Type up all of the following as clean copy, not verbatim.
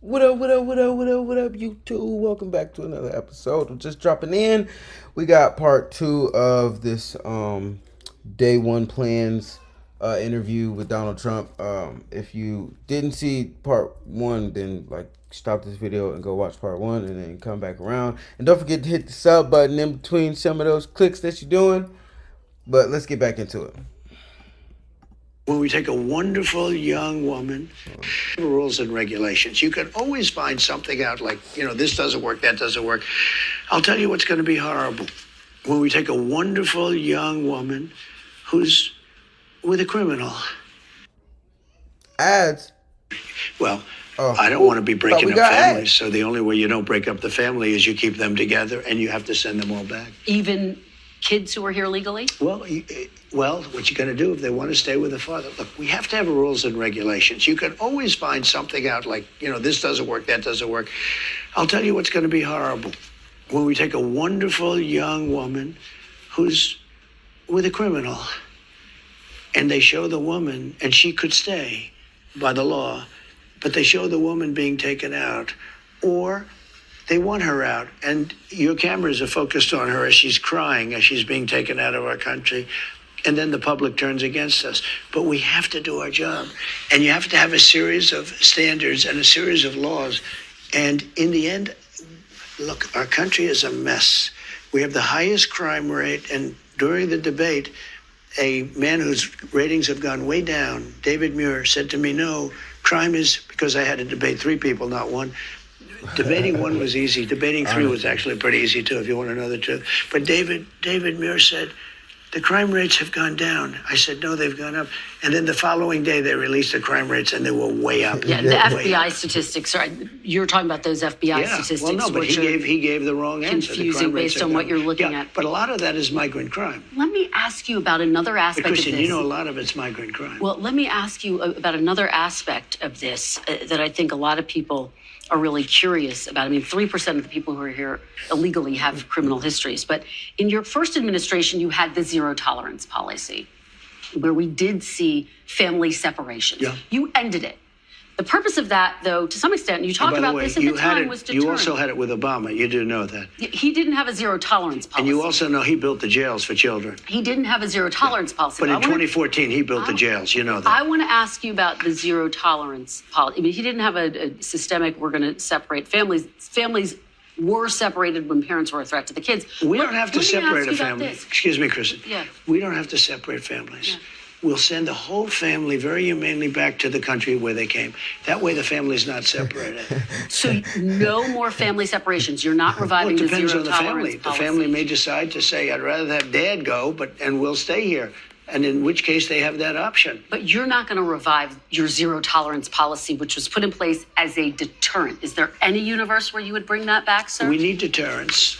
What up, what up, what up, what up, what up, YouTube? Welcome back to another episode of Just Dropping In. We got part two of this day one plans interview with Donald Trump. If you didn't see part one, then stop this video and go watch part one and then come back around. And don't forget to hit the sub button in between some of those clicks that you're doing. But let's get back into it. When we take a wonderful young woman, rules and regulations, you can always find something out like, this doesn't work, that doesn't work. I'll tell you what's going to be horrible. When we take a wonderful young woman who's with a criminal. Ads. Well, I don't want to be breaking up families, ads. so the only way you don't break up the family is you keep them together and you have to send them all back. Even kids who are here legally? Well, what you're going to do if they want to stay with the father? Look, we have to have rules and regulations. You can always find something out like, this doesn't work, that doesn't work. I'll tell you what's going to be horrible. When we take a wonderful young woman who's with a criminal and they show the woman, and she could stay by the law, but they show the woman being taken out, or they want her out, and your cameras are focused on her as she's crying, as she's being taken out of our country, and then the public turns against us. But we have to do our job, and you have to have a series of standards and a series of laws. And in the end, look, our country is a mess. We have the highest crime rate, and during the debate, a man whose ratings have gone way down, David Muir, said to me, no, crime is, because I had to debate three people, not one. Debating one was easy. Debating three was actually pretty easy, too, if you want to know the truth. But David Muir said, the crime rates have gone down. I said, no, they've gone up. And then the following day, they released the crime rates, and they were way up. Yeah, the FBI statistics. You're talking about those FBI statistics. Well, no, but he gave the wrong answer. Confusing based on what you're looking at. But a lot of that is migrant crime. Let me ask you about another aspect of this. Christian, you know a lot of it's migrant crime. Well, let me ask you about another aspect of this that I think a lot of people are really curious about. I mean, 3% of the people who are here illegally have criminal histories. But in your first administration, you had the zero tolerance policy, where we did see family separations. Yeah. You ended it. The purpose of that, though, to some extent, you talked about this at the time, was deterrent. You also had it with Obama. You do know that. He didn't have a zero tolerance policy. And you also know he built the jails for children. He didn't have a zero tolerance policy. But in 2014, he built the jails. You know that. I want to ask you about the zero tolerance policy. I mean, he didn't have a systemic, we're going to separate families. Families were separated when parents were a threat to the kids. We don't have to separate a family. This. Excuse me, Kristen. Yeah. We don't have to separate families. Yeah. We'll send the whole family very humanely back to the country where they came. That way the family's not separated. So no more family separations. You're not reviving the zero tolerance policy. It depends on the family. The family may decide to say, I'd rather have dad go, and we'll stay here. And in which case they have that option. But you're not going to revive your zero tolerance policy, which was put in place as a deterrent. Is there any universe where you would bring that back, sir? We need deterrence.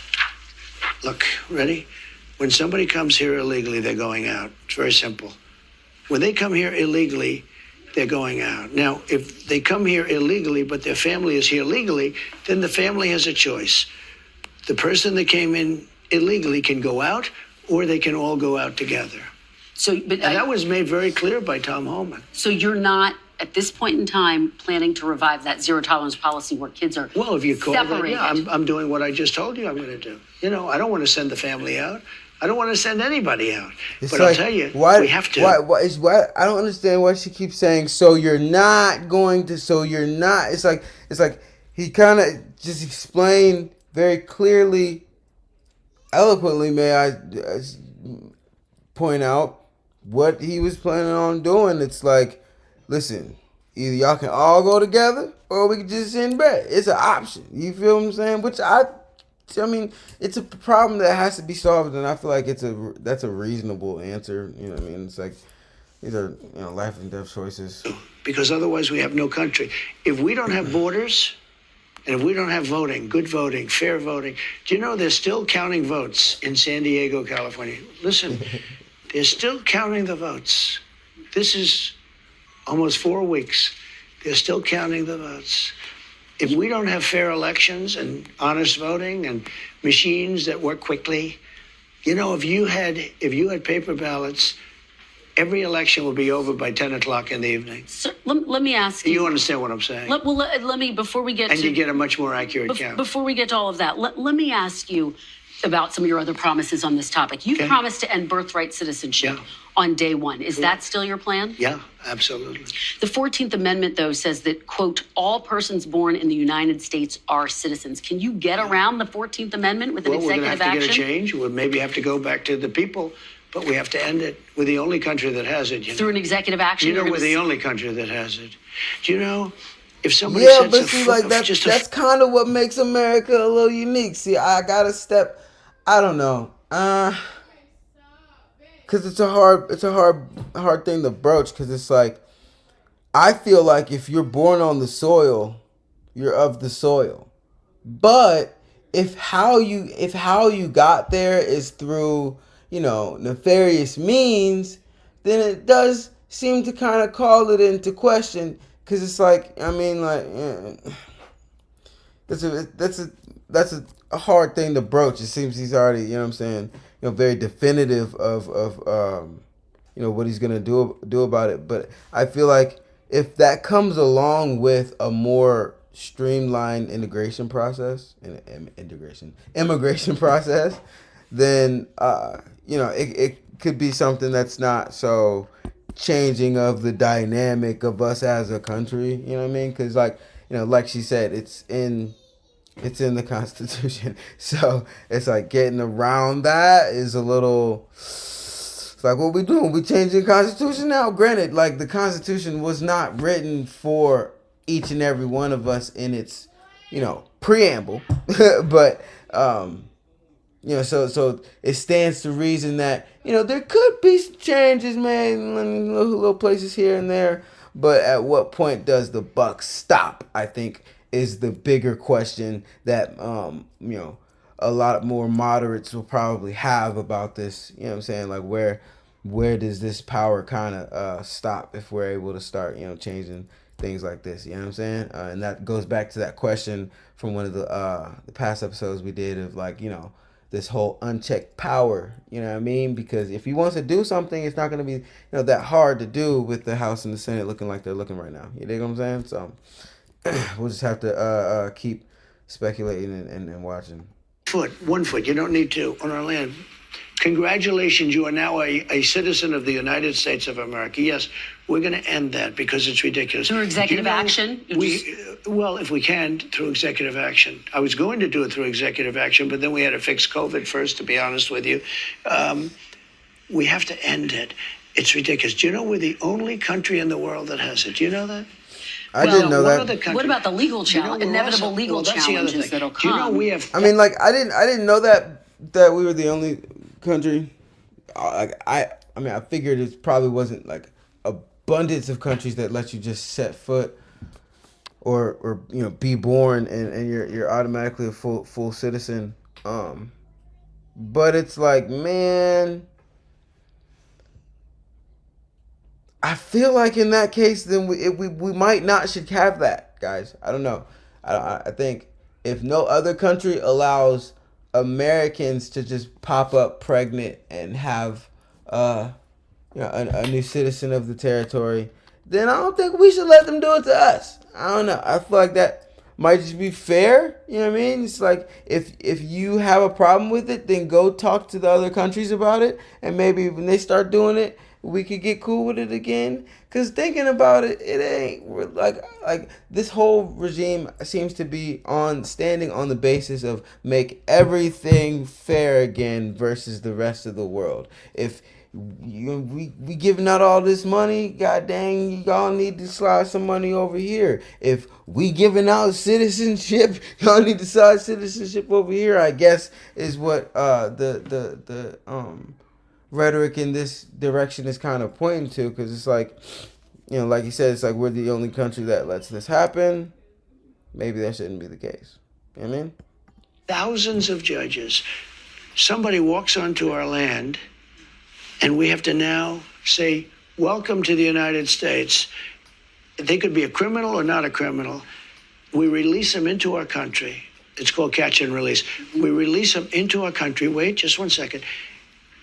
Look, ready? When somebody comes here illegally, they're going out. It's very simple. When they come here illegally, they're going out. Now, if they come here illegally, but their family is here legally, then the family has a choice. The person that came in illegally can go out, or they can all go out together. And that was made very clear by Tom Homan. So you're not, at this point in time, planning to revive that zero tolerance policy where kids are separated? Well, if you call that, yeah, I'm doing what I just told you I'm going to do. I don't want to send the family out. I don't want to send anybody out. But I'll tell you, we have to. Why? I don't understand why she keeps saying, so you're not going to, so you're not. It's like he kind of just explained very clearly, eloquently, may I point out, what he was planning on doing. It's like, listen, either y'all can all go together or we can just send back. It's an option. You feel what I'm saying? Which I mean, it's a problem that has to be solved, and I feel like that's a reasonable answer. You know what I mean? It's like these are life and death choices. Because otherwise we have no country. If we don't have borders, and if we don't have voting, good voting, fair voting, do you know they're still counting votes in San Diego, California? Listen, they're still counting the votes. This is almost 4 weeks. They're still counting the votes. If we don't have fair elections and honest voting and machines that work quickly, if you had paper ballots every election will be over by 10 o'clock in the evening. So, let me ask you. You understand what I'm saying? Let me, before we get and to... you get a much more accurate count. Before we get to all of that, let me ask you about some of your other promises on this topic. You've promised to end birthright citizenship on day one. Is that still your plan? Yeah, absolutely. The 14th Amendment, though, says that, quote, all persons born in the United States are citizens. Can you get around the 14th Amendment with an executive action? We're going to have to get a change. We'll maybe have to go back to the people, but we have to end it. We're the only country that has it. Through an executive action? We're the only country that has it. Do you know... If somebody but see, like that's kind of what makes America a little unique. See, I gotta step. I don't know, cause it's a hard thing to broach. Cause it's like, I feel like if you're born on the soil, you're of the soil. But if how you got there is through, nefarious means, then it does seem to kind of call it into question. Cause it's like, I mean, like, that's a hard thing to broach. It seems he's already, you know what I'm saying, very definitive of what he's gonna do about it. But I feel like if that comes along with a more streamlined immigration process, then it could be something that's not so changing of the dynamic of us as a country, you know what I mean? Because like she said, it's in the Constitution, so it's like getting around that is a little. It's like, what we doing? We changing the Constitution now? Granted, like the Constitution was not written for each and every one of us in its, preamble, but so it stands to reason that, there could be some changes made in little places here and there, but at what point does the buck stop, I think, is the bigger question that, a lot more moderates will probably have about this, you know what I'm saying? Like, where does this power kind of stop if we're able to start, changing things like this, you know what I'm saying? And that goes back to that question from one of the past episodes we did of, like, this whole unchecked power, you know what I mean? Because if he wants to do something, it's not going to be, that hard to do with the House and the Senate looking like they're looking right now. You dig what I'm saying? So we'll just have to keep speculating and watching. 1 foot. You don't need to on our land. Congratulations, you are now a citizen of the United States of America. Yes, we're going to end that because it's ridiculous. Through executive action? Well, if we can, through executive action. I was going to do it through executive action, but then we had to fix COVID first, to be honest with you. We have to end it. It's ridiculous. Do you know we're the only country in the world that has it? Do you know that? I didn't know that. What about the legal challenge, inevitable legal challenges that'll come? Do you know we have... I mean, like, I didn't know that we were the only country. I figured it probably wasn't like abundance of countries that let you just set foot or be born and you're automatically a full citizen. But it's like, man, I feel like in that case, then we might not should have that, guys. I don't know. I think if no other country allows Americans to just pop up pregnant and have a new citizen of the territory, then I don't think we should let them do it to us. I don't know. I feel like that might just be fair. You know what I mean? It's like if you have a problem with it, then go talk to the other countries about it, and maybe when they start doing it, we could get cool with it again. Cause thinking about it, it ain't like this whole regime seems to be standing on the basis of make everything fair again versus the rest of the world. If we giving out all this money, god dang, y'all need to slide some money over here. If we giving out citizenship, y'all need to slide citizenship over here, I guess is what the rhetoric in this direction is kind of pointing to, because it's like, like you said, it's like we're the only country that lets this happen. Maybe that shouldn't be the case. You know what I mean? Thousands of judges. Somebody walks onto our land, and we have to now say, welcome to the United States. They could be a criminal or not a criminal. We release them into our country. It's called catch and release. We release them into our country. Wait just 1 second.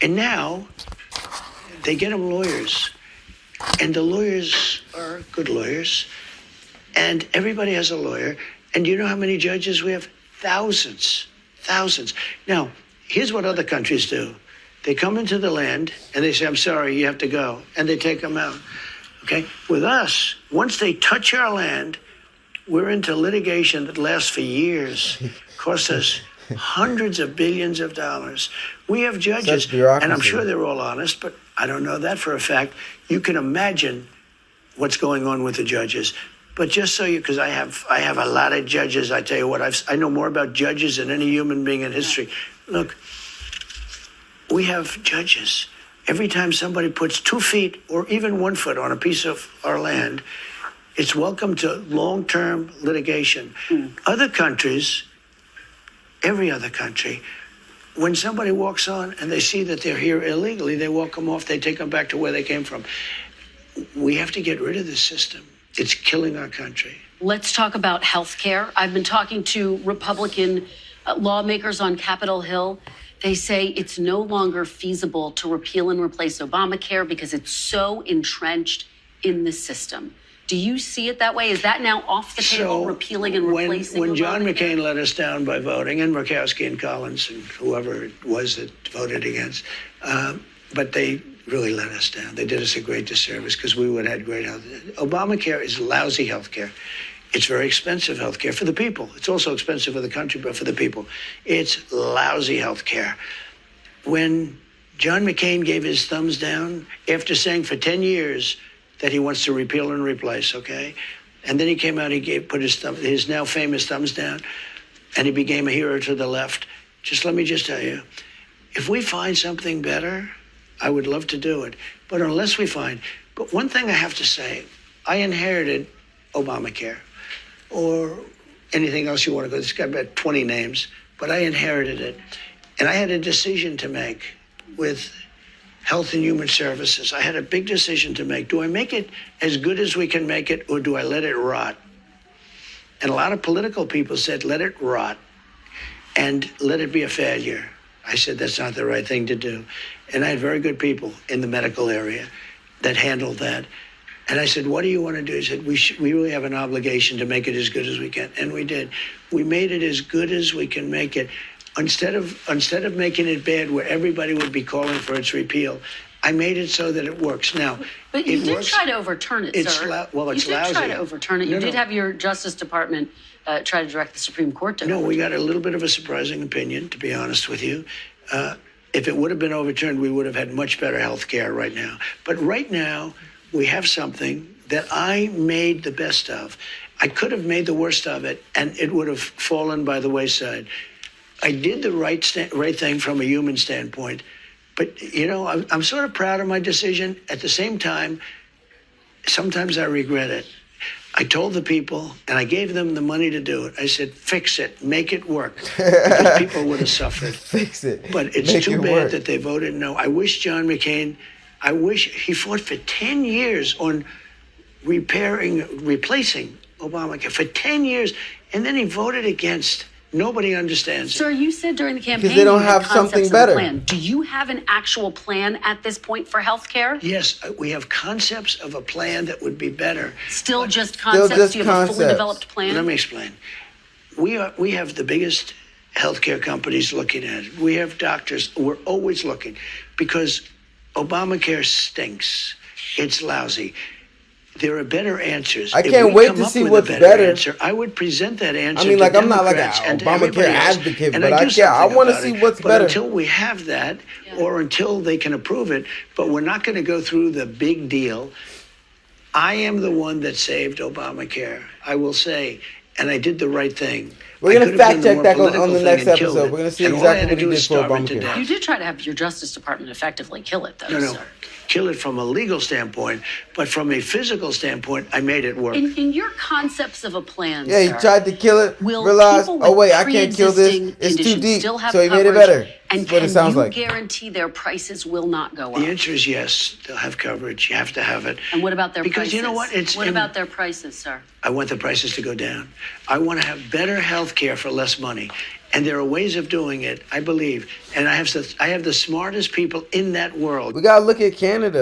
And now they get them lawyers, and the lawyers are good lawyers, and everybody has a lawyer. And do you know how many judges we have? Thousands. Now, here's what other countries do. They come into the land and they say, I'm sorry, you have to go. And they take them out. Okay? With us, once they touch our land, we're into litigation that lasts for years, costs us hundreds of billions of dollars. We have judges, and I'm sure they're all honest, but I don't know that for a fact. You can imagine what's going on with the judges. But just so you, because I have a lot of judges. I tell you what, I know more about judges than any human being in history. Look, we have judges. Every time somebody puts 2 feet or even 1 foot on a piece of our land, it's welcome to long-term litigation. Other countries, every other country, when somebody walks on and they see that they're here illegally, they walk them off, they take them back to where they came from. We have to get rid of this system. It's killing our country. Let's talk about health care. I've been talking to Republican lawmakers on Capitol Hill. They say it's no longer feasible to repeal and replace Obamacare because it's so entrenched in the system. Do you see it that way? Is that now off the table, repealing and replacing when John Obamacare? McCain let us down by voting, and Murkowski and Collins and whoever it was that voted against, but they really let us down. They did us a great disservice because we would have had great health. Obamacare is lousy health care. It's very expensive health care for the people. It's also expensive for the country, but for the people, it's lousy health care. When John McCain gave his thumbs down after saying for 10 years that he wants to repeal and replace, okay? And then he came out, put his now famous thumbs down, and he became a hero to the left. Let me just tell you, if we find something better, I would love to do it. But one thing I have to say, I inherited Obamacare or anything else you want to go. It's got about 20 names, but I inherited it. And I had a decision to make with Health and Human Services. I had a big decision to make. Do I make it as good as we can make it, or do I let it rot? And a lot of political people said, let it rot and let it be a failure. I said, that's not the right thing to do. And I had very good people in the medical area that handled that. And I said, what do you want to do? He said, we really have an obligation to make it as good as we can. And we did. We made it as good as we can make it. Instead of making it bad where everybody would be calling for its repeal, I made it so that it works. Now, but you did try to overturn it, sir. It's lousy. You did try to overturn it. You did have your Justice Department try to direct the Supreme Court to overturn it. We got a little bit of a surprising opinion, to be honest with you. If it would have been overturned, we would have had much better health care right now. But right now, we have something that I made the best of. I could have made the worst of it, and it would have fallen by the wayside. I did the right thing from a human standpoint. But, I'm sort of proud of my decision. At the same time, sometimes I regret it. I told the people, and I gave them the money to do it. I said, fix it, make it work. Because people would have suffered. Fix it. But it's too bad that they voted no. I wish John McCain, he fought for 10 years on replacing Obamacare, for 10 years, and then he voted against. Nobody understands it. Sir, you said during the campaign because they don't have something better. Plan. Do you have an actual plan at this point for health care? Yes, we have concepts of a plan that would be better. Still just concepts? Do you have a fully developed plan? Let me explain. We have the biggest healthcare companies looking at it. We have doctors. We're always looking because Obamacare stinks. It's lousy. There are better answers. I can't wait to see what's better. Answer, I would present that answer. I mean, like, to I'm not like an Obamacare advocate, but I want to see what's better. Until we have that, or until they can approve it, but we're not going to go through the big deal. I am the one that saved Obamacare. I will say, and I did the right thing. We're going to fact check that on the next episode. We're going to see exactly what you did for Obamacare. You did try to have your Justice Department effectively kill it, though, No. sir. Kill it from a legal standpoint, but from a physical standpoint, I made it work. In your concepts of a plan, he sir, tried to kill it, will realized, people with I can't kill this, it's too deep, still have so he made it coverage better. And That's what it can sounds you like. guarantee their prices will not go up? The answer is yes. They'll have coverage. You have to have it. And what about their because prices? You know what? What about their prices, sir? I want the prices to go down. I want to have better health care for less money. And there are ways of doing it, I believe. And I have the smartest people in that world. We gotta look at Canada.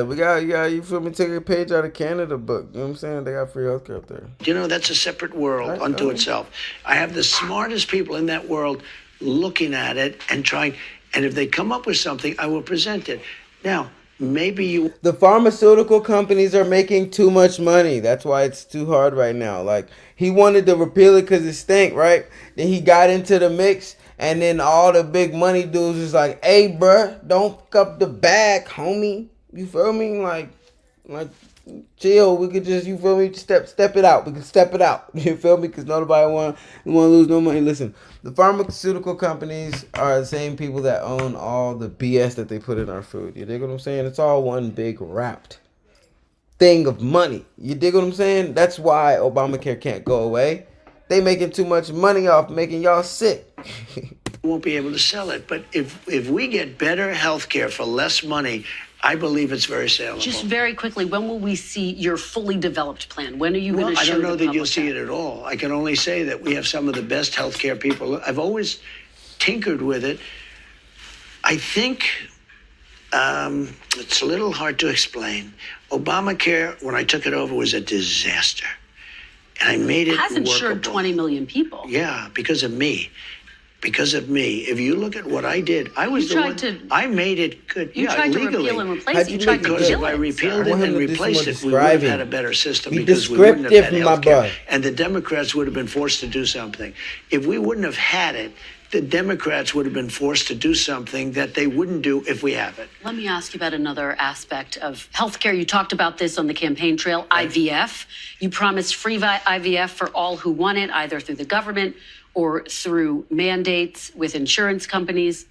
You feel me? Take a page out of Canada book. You know what I'm saying? They got free healthcare up there. You know, that's a separate world unto itself. I have the smartest people in that world looking at it and trying. And if they come up with something, I will present it. Now, maybe the pharmaceutical companies are making too much money. That's why it's too hard right now. Like, he wanted to repeal it because it stank, right? Then he got into the mix, and then all the big money dudes is like, hey, bruh, don't fuck up the bag, homie. You feel me? Like chill. We could just, you feel me? Step it out. We can step it out. You feel me? Because nobody want to lose no money. Listen, the pharmaceutical companies are the same people that own all the BS that they put in our food. You dig what I'm saying? It's all one big wrapped thing of money. You dig what I'm saying? That's why Obamacare can't go away. They making too much money off making y'all sick. won't be able to sell it. But if we get better health care for less money, I believe it's very saleable. Just very quickly, when will we see your fully developed plan? When are you going to show I don't know the that you'll public see it at all. I can only say that we have some of the best healthcare people. I've always tinkered with it. I think it's a little hard to explain. Obamacare, when I took it over, was a disaster. And I made it has insured workable. 20 million people. Yeah, because of me. Because of me. If you look at what I did, I was the one. I made it good. You yeah, tried legally. to repeal and replace it. You tried to Because kill if I it. repealed sir. it and replaced it, we would have had a better system because we wouldn't have had health care. And the Democrats would have been forced to do something. If we wouldn't have had it, the Democrats would have been forced to do something that they wouldn't do if we have it. Let me ask you about another aspect of healthcare. You talked about this on the campaign trail, IVF. You promised free IVF for all who want it, either through the government or through mandates with insurance companies.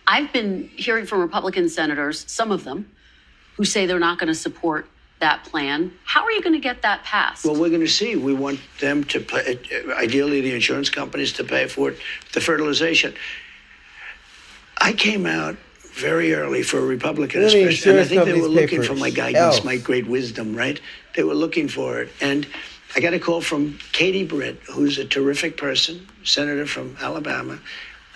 I've been hearing from Republican senators, some of them, who say they're not going to support that plan. How are you going to get that passed? Well, we're going to see. We want them to pay, ideally the insurance companies to pay for it, the fertilization. I came out very early for a Republican, especially, and I think they were looking for my guidance, my great wisdom, right? They were looking for it. And I got a call from Katie Britt, who's a terrific person, senator from Alabama.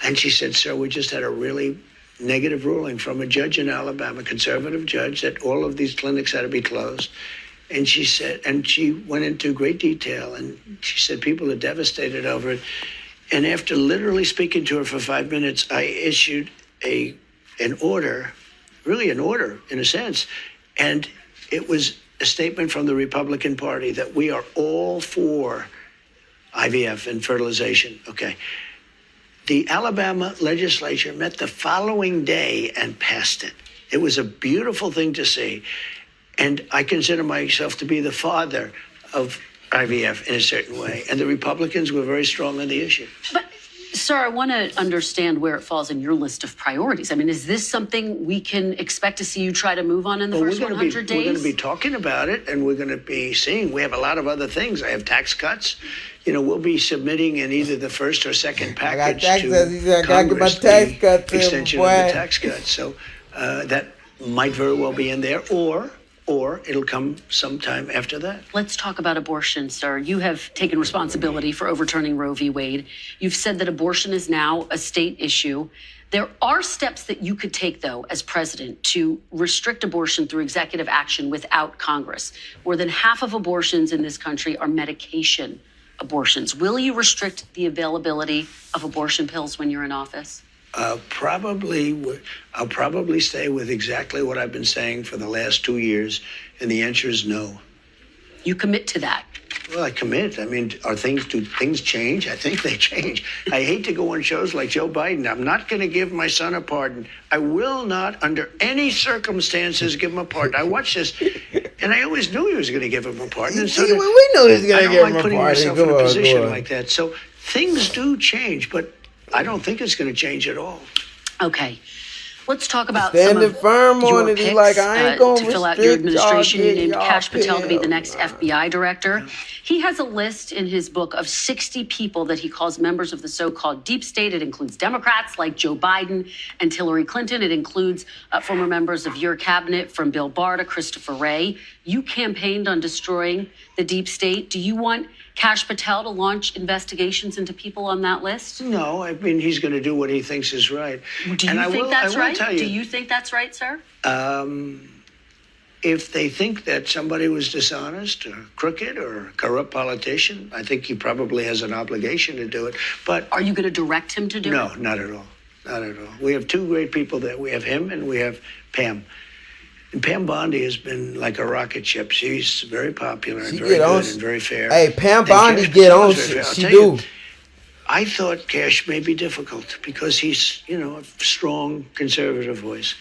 And she said, sir, we just had a really negative ruling from a judge in Alabama, conservative judge, that all of these clinics had to be closed. And she said, and she went into great detail, and she said people are devastated over it. And after literally speaking to her for 5 minutes, I issued an order, really an order in a sense. And it was a statement from the Republican Party that we are all for IVF and fertilization. Okay. The Alabama legislature met the following day and passed it. It was a beautiful thing to see. And I consider myself to be the father of IVF in a certain way. And the Republicans were very strong on the issue. But, sir, I want to understand where it falls in your list of priorities. I mean, is this something we can expect to see you try to move on in the first 100 days? We're going to be talking about it, and we're going to be seeing. We have a lot of other things. I have tax cuts. You know, we'll be submitting in either the first or second package to Congress the extension of the tax cuts. So that might very well be in there, or it'll come sometime after that. Let's talk about abortion, sir. You have taken responsibility for overturning Roe v. Wade. You've said that abortion is now a state issue. There are steps that you could take, though, as president to restrict abortion through executive action without Congress. More than half of abortions in this country are medication abortions. Will you restrict the availability of abortion pills when you're in office? I'll probably stay with exactly what I've been saying for the last 2 years, and the answer is no. You commit to that? Well, I commit. I mean, do things change? I think they change. I hate to go on shows like Joe Biden. I'm not going to give my son a pardon. I will not, under any circumstances, give him a pardon. I watched this, and I always knew he was going to give him a pardon. And so we knew he was going to give him a pardon. I don't like putting myself in a position like that. So things do change, but I don't think it's going to change at all. Okay. Let's talk about Standing some of firm on your it. He picks like, I ain't gonna to fill out your restrict y'all administration. You getting named y'all Kash Patel to be the pills. next FBI director. He has a list in his book of 60 people that he calls members of the so-called deep state. It includes Democrats like Joe Biden and Hillary Clinton. It includes former members of your cabinet, from Bill Barr to Christopher Wray. You campaigned on destroying the deep state. Do you want Kash Patel to launch investigations into people on that list? No, I mean, he's going to do what he thinks is right. Do you think that's right? Do you think that's right, sir? If they think that somebody was dishonest or crooked or a corrupt politician, I think he probably has an obligation to do it. But are you going to direct him to do it? No, not at all. Not at all. We have two great people there. We have him and we have Pam. And Pam Bondi has been like a rocket ship. She's very popular and very good and very fair. Hey, Pam And Bondi Kash get Patel on. is very fair. She I'll do. tell you, I thought Kash may be difficult because he's, a strong conservative voice.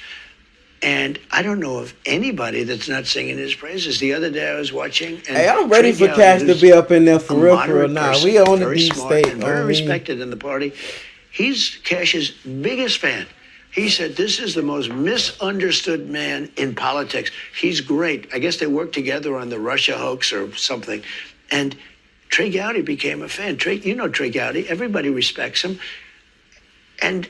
And I don't know of anybody that's not singing his praises. The other day I was watching. And Hey, I'm ready Trey for Kash to Gowdy, be up in there for a real, moderate now. person, We on the very deep smart state. and very respected in the party. He's Kash's biggest fan. He said, this is the most misunderstood man in politics. He's great. I guess they worked together on the Russia hoax or something. And Trey Gowdy became a fan. Trey Gowdy. Everybody respects him. And,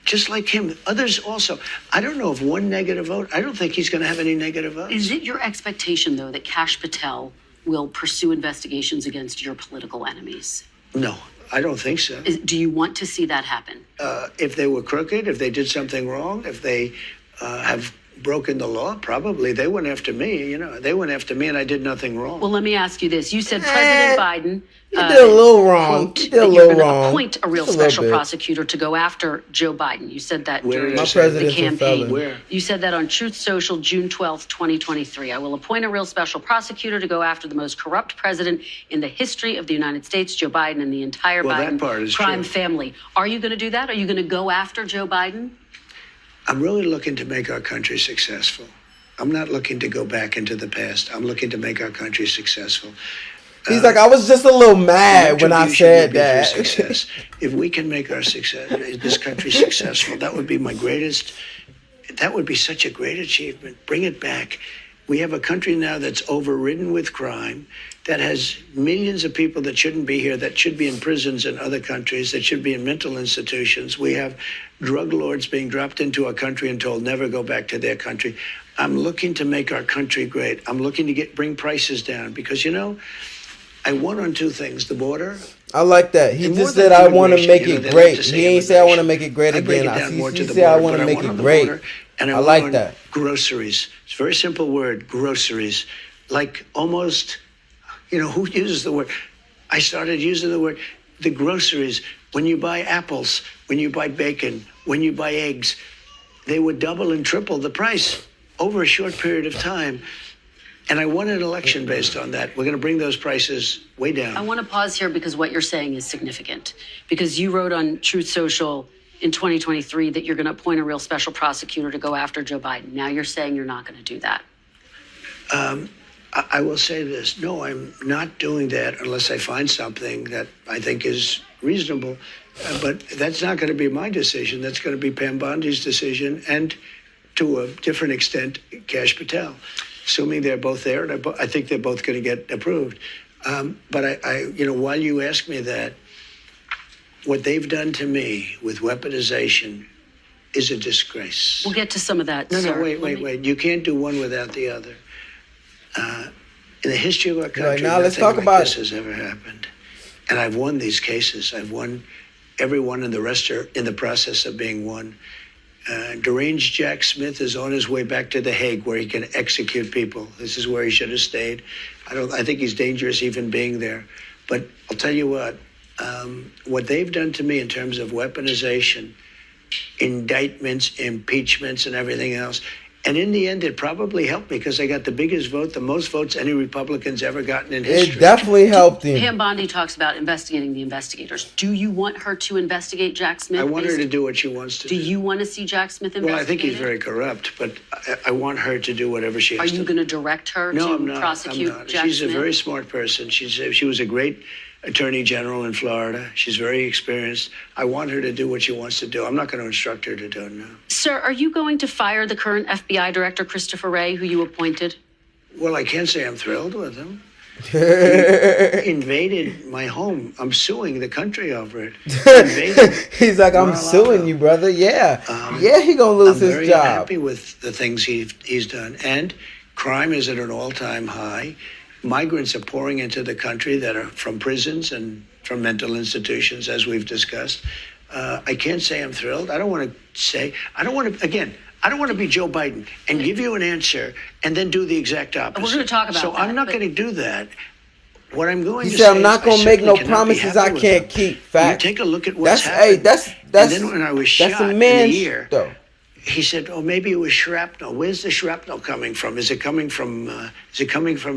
just like him, others also. I don't know of one negative vote. I don't think he's going to have any negative votes. Is it your expectation, though, that Kash Patel will pursue investigations against your political enemies? No, I don't think so. Do you want to see that happen? If they were crooked, if they did something wrong, if they have broken the law, probably. They went after me, They went after me and I did nothing wrong. Well, let me ask you this. You said President Biden... You did a little wrong. Quote, You did a that little you're going wrong. to appoint a real Just a little special bit. prosecutor to go after Joe Biden. You said that Where during did I the say that? president's a campaign. felon. Where? You said that on Truth Social, June 12th, 2023. I will appoint a real special prosecutor to go after the most corrupt president in the history of the United States, Joe Biden, and the entire Well, that Biden part is crime true. family. Are you going to do that? Are you going to go after Joe Biden? I'm really looking to make our country successful. I'm not looking to go back into the past. I'm looking to make our country successful. He's like, I was just a little mad when I Retribution said would be for that. success. If we can make this country successful, that would be my greatest. That would be such a great achievement. Bring it back. We have a country now that's overridden with crime, that has millions of people that shouldn't be here, that should be in prisons in other countries, that should be in mental institutions. We have drug lords being dropped into our country and told never go back to their country. I'm looking to make our country great. I'm looking to bring prices down because, I won on two things: the border. I like that. He And just more said, than I want to immigration, make they it like great. to say He ain't say, I want to make immigration. it great I break again. it down more He to the said, I border, want to but make won it on the great. border, and I I won like on that. Groceries. It's a very simple word, groceries. Like almost, who uses the word? I started using the word, the groceries. When you buy apples, when you buy bacon, when you buy eggs, they would double and triple the price over a short period of time. And I won an election based on that. We're going to bring those prices way down. I want to pause here because what you're saying is significant. Because you wrote on Truth Social in 2023 that you're going to appoint a real special prosecutor to go after Joe Biden. Now you're saying you're not going to do that. I will say this. No, I'm not doing that unless I find something that I think is reasonable. But that's not going to be my decision. That's going to be Pam Bondi's decision and, to a different extent, Kash Patel. Assuming they're both there, and I think they're both going to get approved. But while you ask me that, what they've done to me with weaponization is a disgrace. We'll get to some of that, No, sir. wait. You can't do one without the other. In the history of our country, now let's nothing talk like about this has ever happened. And I've won these cases. I've won every one, and the rest are in the process of being won. Deranged Jack Smith is on his way back to The Hague, where he can execute people. This is where he should have stayed. I think he's dangerous even being there. But I'll tell you what they've done to me in terms of weaponization, indictments, impeachments, and everything else. And in the end, it probably helped me because I got the biggest vote, the most votes any Republican's ever gotten in history. It definitely helped him. Pam Bondi talks about investigating the investigators. Do you want her to investigate Jack Smith? I want her to do what she wants to do. Do you want to see Jack Smith investigated? Well, I think he's very corrupt, but I want her to do whatever she has Are to do. you going to direct her No, to I'm not. prosecute I'm not. Jack She's Smith? a very smart person. She was a great Attorney General in Florida. She's very experienced. I want her to do what she wants to do. I'm not going to instruct her to do it now. Sir, are you going to fire the current FBI director, Christopher Wray, who you appointed? Well, I can't say I'm thrilled with him. He invaded my home. I'm suing the country over it. He's like, I'm suing you, brother. Yeah. He gonna lose his job. I'm very unhappy with the things he's done. And crime is at an all-time high. Migrants are pouring into the country that are from prisons and from mental institutions, as we've discussed. I can't say I'm thrilled. I don't want to be Joe Biden and give you an answer and then do the exact opposite. We're going to talk about that. So I'm not going to do that. What I'm going to say I'm not going to make no promises I can't keep. Facts. You take a look at what's happened. And then when I was shot in the ear, he said, "Oh, maybe it was shrapnel. Where's the shrapnel coming from? Is it coming from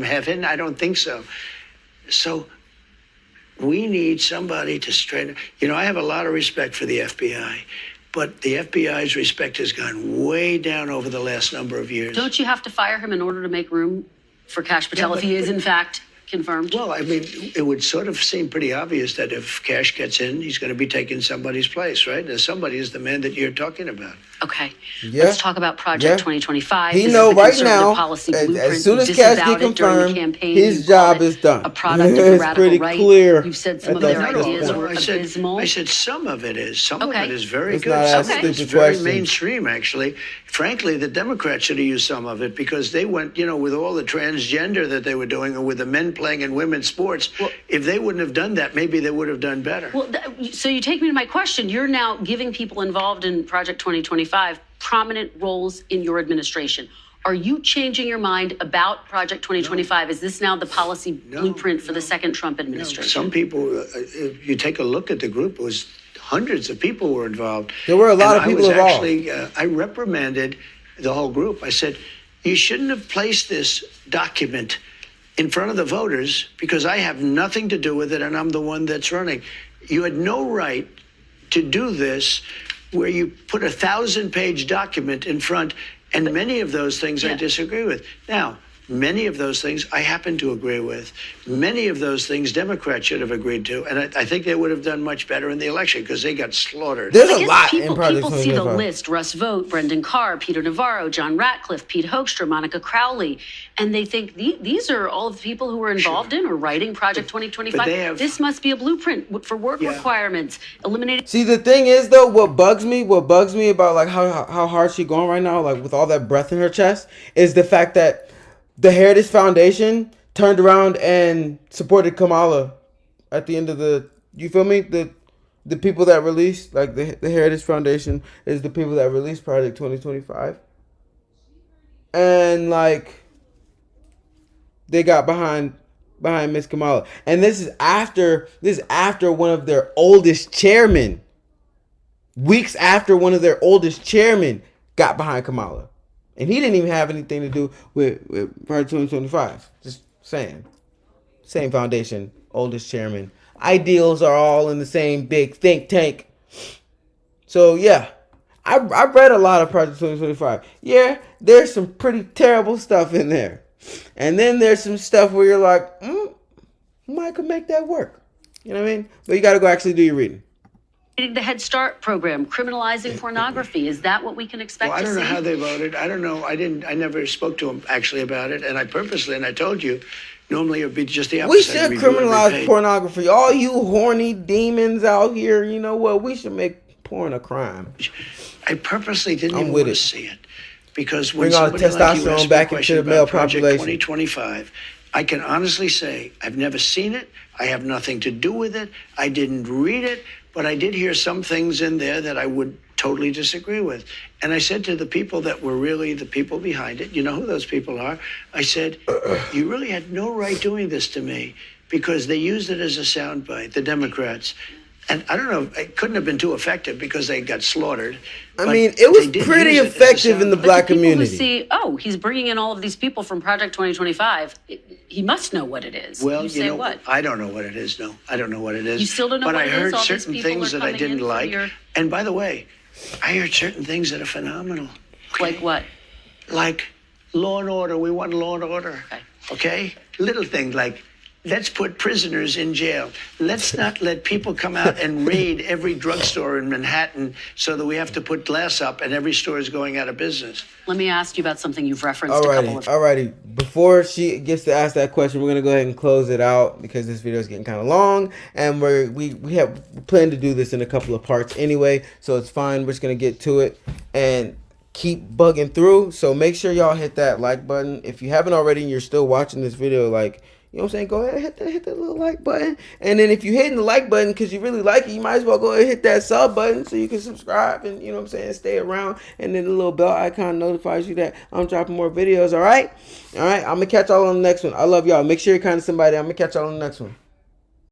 heaven? I don't think so." So we need somebody to straighten. I have a lot of respect for the FBI, but the FBI's respect has gone way down over the last number of years. Don't you have to fire him in order to make room for Kash Patel if he is in fact confirmed? Well, I mean, it would sort of seem pretty obvious that if Kash gets in, he's going to be taking somebody's place, right? And somebody is the man that you're talking about. Okay. Let's talk about Project 2025. He know right now, as soon as Kash gets confirmed, his job is done. A product of the radical right. Clear. You've said some of their ideas were abysmal. I said some of it is. Some of it is very it's good. Not some of it is very mainstream, actually. Frankly, the Democrats should have used some of it because they went, with all the transgender that they were doing and with the men playing in women's sports. Well, if they wouldn't have done that, maybe they would have done better. Well, so you take me to my question. You're now giving people involved in Project 2025 prominent roles in your administration. Are you changing your mind about Project 2025? No. Is this now the policy blueprint for the second Trump administration? Some people, if you take a look at the group, it was hundreds of people were involved. There were a lot of people involved. I reprimanded the whole group. I said, you shouldn't have placed this document in front of the voters because I have nothing to do with it and I'm the one that's running. You had no right to do this where you put 1,000-page document in front, and many of those things I disagree with. Now, many of those things I happen to agree with. Many of those things Democrats should have agreed to, and I think they would have done much better in the election because they got slaughtered. There's a lot in Project 2025. People see the list: Russ Vought, Brendan Carr, Peter Navarro, John Ratcliffe, Pete Hoekstra, Monica Crowley, and they think these are all of the people who were involved in or writing Project 2025. This must be a blueprint for work requirements, eliminating. See, the thing is though, what bugs me about like how hard she's going right now, like with all that breath in her chest, is the fact that the Heritage Foundation turned around and supported Kamala at the end of the, you feel me? The people that released, like the Heritage Foundation is the people that released Project 2025. And like, they got behind Miss Kamala. And this is after one of their oldest chairmen, weeks after one of their oldest chairmen got behind Kamala. And he didn't even have anything to do with Project 2025. Just saying. Same foundation, oldest chairman. Ideals are all in the same big think tank. So, yeah. I read a lot of Project 2025. Yeah, there's some pretty terrible stuff in there. And then there's some stuff where you're like, might could make that work. You know what I mean? But you got to go actually do your reading. The Head Start program, criminalizing pornography. Is that what we can expect to see? I don't know how they voted. I don't know. I never spoke to them actually about it. And I told you, normally it would be just the opposite. We should criminalize pornography. All you horny demons out here, you know what? We should make porn a crime. I purposely didn't even want to see it. Because when bring all the testosterone back into the male population. 2025, I can honestly say I've never seen it. I have nothing to do with it. I didn't read it. But I did hear some things in there that I would totally disagree with. And I said to the people that were really the people behind it, you know who those people are? I said, you really had no right doing this to me because they used it as a soundbite, the Democrats. And I don't know, it couldn't have been too effective because they got slaughtered. I mean, it was pretty effective in the black community. Who see, he's bringing in all of these people from Project 2025. He must know what it is. Well, you know what? I don't know what it is, no. I don't know what it is. You still don't know what it is? But I heard certain things that I didn't like. And by the way, I heard certain things that are phenomenal. Okay? Like what? Like law and order. We want law and order. Okay? Little things like let's put prisoners in jail. Let's not let people come out and raid every drugstore in Manhattan so that we have to put glass up and every store is going out of business. Let me ask you about something you've referenced a couple of. Alrighty. Before she gets to ask that question, we're gonna go ahead and close it out because this video is getting kind of long, and we have planned to do this in a couple of parts anyway, so it's fine. We're just gonna get to it and keep bugging through. So make sure y'all hit that like button if you haven't already and you're still watching this video. Like, you know what I'm saying? Go ahead and hit that little like button. And then if you're hitting the like button because you really like it, you might as well go ahead and hit that sub button so you can subscribe and, you know what I'm saying, stay around. And then the little bell icon notifies you that I'm dropping more videos, all right? All right, I'm going to catch y'all on the next one. I love y'all. Make sure you're kind to somebody. I'm going to catch y'all on the next one.